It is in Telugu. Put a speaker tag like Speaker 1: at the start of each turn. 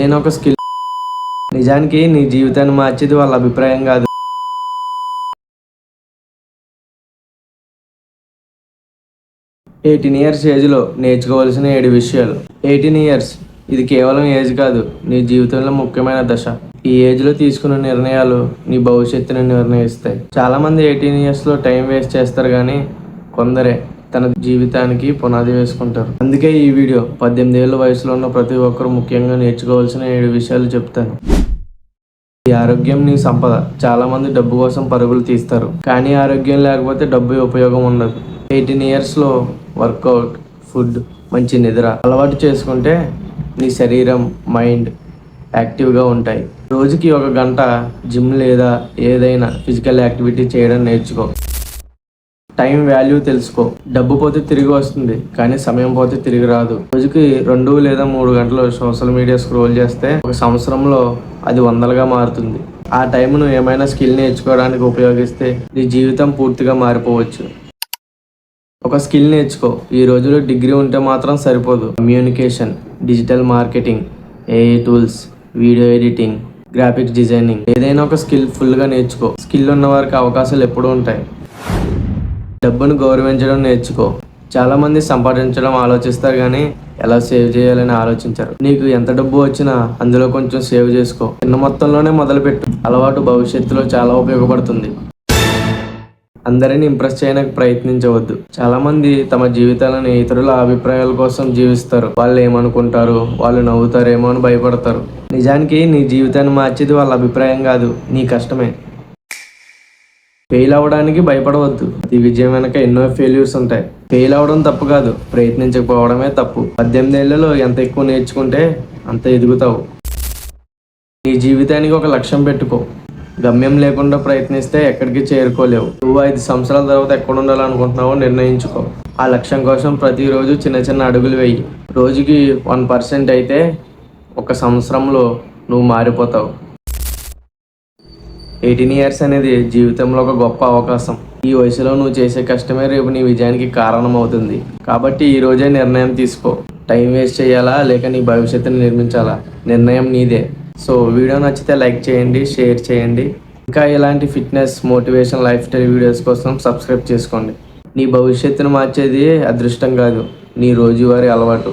Speaker 1: ఏదైనా ఒక స్కిల్ నిజానికి నీ జీవితాన్ని మార్చేది వాళ్ళ అభిప్రాయం కాదు. 18 ఇయర్స్ ఏజ్లో నేర్చుకోవాల్సిన 7 విషయాలు. 18 ఇయర్స్ ఇది కేవలం ఏజ్ కాదు, నీ జీవితంలో ముఖ్యమైన దశ. ఈ ఏజ్లో తీసుకున్న నిర్ణయాలు నీ భవిష్యత్తుని నిర్ణయిస్తాయి. చాలామంది 18 ఇయర్స్లో టైం వేస్ట్ చేస్తారు, కానీ కొందరే తన జీవితానికి పునాది వేసుకుంటారు. అందుకే ఈ వీడియో 18 ఏళ్ళ వయసులో ఉన్న ప్రతి ఒక్కరూ ముఖ్యంగా నేర్చుకోవాల్సిన 7 విషయాలు చెప్తాను. ఈ ఆరోగ్యం నీ సంపద. చాలా మంది డబ్బు కోసం పరుగులు తీస్తారు, కానీ ఆరోగ్యం లేకపోతే డబ్బు ఉపయోగం ఉండదు. 18 ఇయర్స్లో వర్కౌట్, ఫుడ్, మంచి నిద్ర అలవాటు చేసుకుంటే నీ శరీరం, మైండ్ యాక్టివ్గా ఉంటాయి. రోజుకి 1 గంట జిమ్ లేదా ఏదైనా ఫిజికల్ యాక్టివిటీ చేయడం నేర్చుకో. టైం వాల్యూ తెలుసుకో. డబ్బు పోతే తిరిగి వస్తుంది, కానీ సమయం పోతే తిరిగి రాదు. రోజుకి 2 లేదా 3 గంటలు సోషల్ మీడియా స్క్రోల్ చేస్తే 1 సంవత్సరంలో అది వందలుగా మారుతుంది. ఆ టైంను ఏమైనా స్కిల్ నేర్చుకోవడానికి ఉపయోగిస్తే నీ జీవితం పూర్తిగా మారిపోవచ్చు. ఒక స్కిల్ నేర్చుకో. ఈ రోజులో డిగ్రీ ఉంటే మాత్రం సరిపోదు. Communication, digital marketing, AI tools, video editing, graphics designing, ఏదైనా ఒక స్కిల్ ఫుల్గా నేర్చుకో. స్కిల్ ఉన్న వారికి అవకాశాలు ఎప్పుడూ ఉంటాయి. డబ్బును గౌరవించడం నేర్చుకో. చాలామంది సంపాదించడం ఆలోచిస్తారు, కానీ ఎలా సేవ్ చేయాలని ఆలోచించరు. నీకు ఎంత డబ్బు వచ్చినా అందులో కొంచెం సేవ్ చేసుకో. చిన్న మొత్తంలోనే మొదలుపెట్టు. అలవాటు భవిష్యత్తులో చాలా ఉపయోగపడుతుంది. అందరిని ఇంప్రెస్ చేయడానికి ప్రయత్నించవద్దు. చాలామంది తమ జీవితాలను ఇతరుల అభిప్రాయాల కోసం జీవిస్తారు. వాళ్ళు ఏమనుకుంటారు, వాళ్ళు నవ్వుతారేమో అని భయపడతారు. నిజానికి నీ జీవితాన్ని మార్చేది వాళ్ళ అభిప్రాయం కాదు, నీ కష్టమే. ఫెయిల్ అవ్వడానికి భయపడవద్దు. ఈ విజయం వెనక ఎన్నో ఫెయిల్యూర్స్ ఉంటాయి. ఫెయిల్ అవ్వడం తప్పు కాదు, ప్రయత్నించకపోవడమే తప్పు. 18 ఏళ్లలో ఎంత ఎక్కువ నేర్చుకుంటే అంత ఎదుగుతావు. నీ జీవితానికి ఒక లక్ష్యం పెట్టుకో. గమ్యం లేకుండా ప్రయత్నిస్తే ఎక్కడికి చేరుకోలేవు. నువ్వు 5 సంవత్సరాల తర్వాత ఎక్కడ ఉండాలనుకుంటున్నావో నిర్ణయించుకో. ఆ లక్ష్యం కోసం ప్రతిరోజు చిన్న చిన్న అడుగులు వేయి. రోజుకి 1% అయితే 1 సంవత్సరంలో నువ్వు మారిపోతావు. 18 ఇయర్స్ అనేది జీవితంలో ఒక గొప్ప అవకాశం. ఈ వయసులో నువ్వు చేసే కష్టమే రేపు నీ విజయానికి కారణం అవుతుంది. కాబట్టి ఈ రోజే నిర్ణయం తీసుకో. టైం వేస్ట్ చేయాలా లేక నీ భవిష్యత్తుని నిర్మించాలా, నిర్ణయం నీదే. సో వీడియో నచ్చితే లైక్ చేయండి, షేర్ చేయండి. ఇంకా ఇలాంటి fitness, motivation, life style videos కోసం సబ్స్క్రైబ్ చేసుకోండి. నీ భవిష్యత్తును మార్చేది అదృష్టం కాదు, నీ రోజువారీ అలవాటు.